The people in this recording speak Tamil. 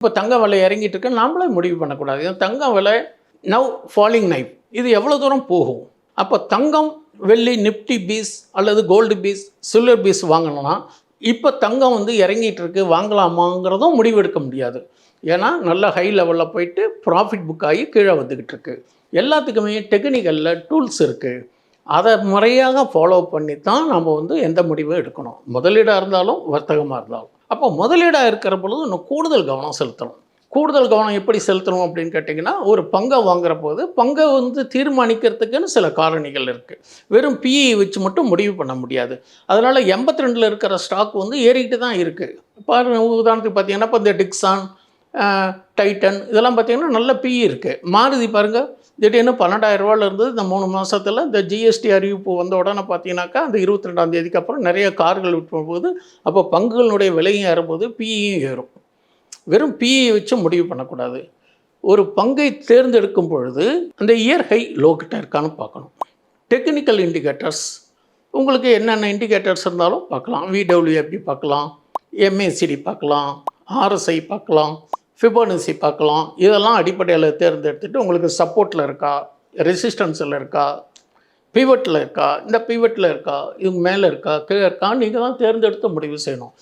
இப்போ தங்க விலை இறங்கிட்டு இருக்கு, நாமளே முடிவு பண்ணக்கூடாது. ஏன்னா தங்கம் விலை நவ் ஃபாலிங் நைஃப், இது எவ்வளோ தூரம் போகும்? அப்போ தங்கம், வெள்ளி, நிப்டி பீஸ் அல்லது கோல்டு பீஸ், சில்வர் பீஸ் வாங்கணும்னா இப்போ தங்கம் வந்து இறங்கிட்டு இருக்கு, வாங்கலாமாங்கிறதும் முடிவெடுக்க முடியாது. ஏன்னா நல்ல ஹை லெவலில் போயிட்டு ப்ராஃபிட் புக் ஆகி கீழே வந்துக்கிட்டு இருக்கு. எல்லாத்துக்குமே டெக்னிக்கலில் டூல்ஸ் இருக்குது. அதை முறையாக ஃபாலோ பண்ணி தான் நம்ம வந்து எந்த முடிவும் எடுக்கணும். முதலீடாக இருந்தாலும் வர்த்தகமாக இருந்தாலும். அப்போ முதலீடாக இருக்கிற பொழுது இன்னும் கூடுதல் கவனம் செலுத்தணும். கூடுதல் கவனம் எப்படி செலுத்தணும் அப்படின்னு கேட்டிங்கன்னா, ஒரு பங்கை வாங்குற போது பங்கை வந்து தீர்மானிக்கிறதுக்குன்னு சில காரணிகள் இருக்குது. வெறும் பிஇ வச்சு மட்டும் முடிவு பண்ண முடியாது. அதனால் 82ல் இருக்கிற ஸ்டாக் வந்து ஏறிக்கிட்டு தான் இருக்குது. பாருங்க, உதாரணத்துக்கு பார்த்தீங்கன்னா இப்போ இந்த டிக்ஸான், டைட்டன் இதெல்லாம் பார்த்தீங்கன்னா நல்ல பிஇ இருக்குது. மாருதி பாருங்கள், திடீர்னு 12,000 இருந்தது. இந்த 3 மாதத்தில் இந்த ஜிஎஸ்டி அறிவிப்பு வந்த உடனே பார்த்தீங்கன்னாக்கா, அந்த 22ஆம் தேதிக்கு அப்புறம் நிறைய கார்கள் விற்போது, அப்போ பங்குகளுடைய விலையும் ஏறும்போது பிஇயும் ஏறும். வெறும் பிஇ வச்சு முடிவு பண்ணக்கூடாது. ஒரு பங்கை தேர்ந்தெடுக்கும் பொழுது அந்த இயர் ஹை லோ கிட்ட இருக்கான்னு பார்க்கணும். டெக்னிக்கல் இண்டிகேட்டர்ஸ் உங்களுக்கு என்னென்ன இண்டிகேட்டர்ஸ் இருந்தாலும் பார்க்கலாம். விடபிள்யூஎஃப்பி பார்க்கலாம், எம்ஏசிடி பார்க்கலாம், ஆர்எஸ்ஐ பார்க்கலாம், ஃபிபோனசி பார்க்கலாம். இதெல்லாம் அடிப்படையில் தேர்ந்தெடுத்துட்டு உங்களுக்கு சப்போர்ட்டில் இருக்கா, ரெசிஸ்டன்ஸில் இருக்கா, பிவட்டில் இருக்கா, இந்த பிவட்டில் இருக்கா, இது மேலே இருக்கா, கீழே இருக்கா, நீங்கள் தான் தேர்ந்தெடுத்து முடிவு செய்யணும்.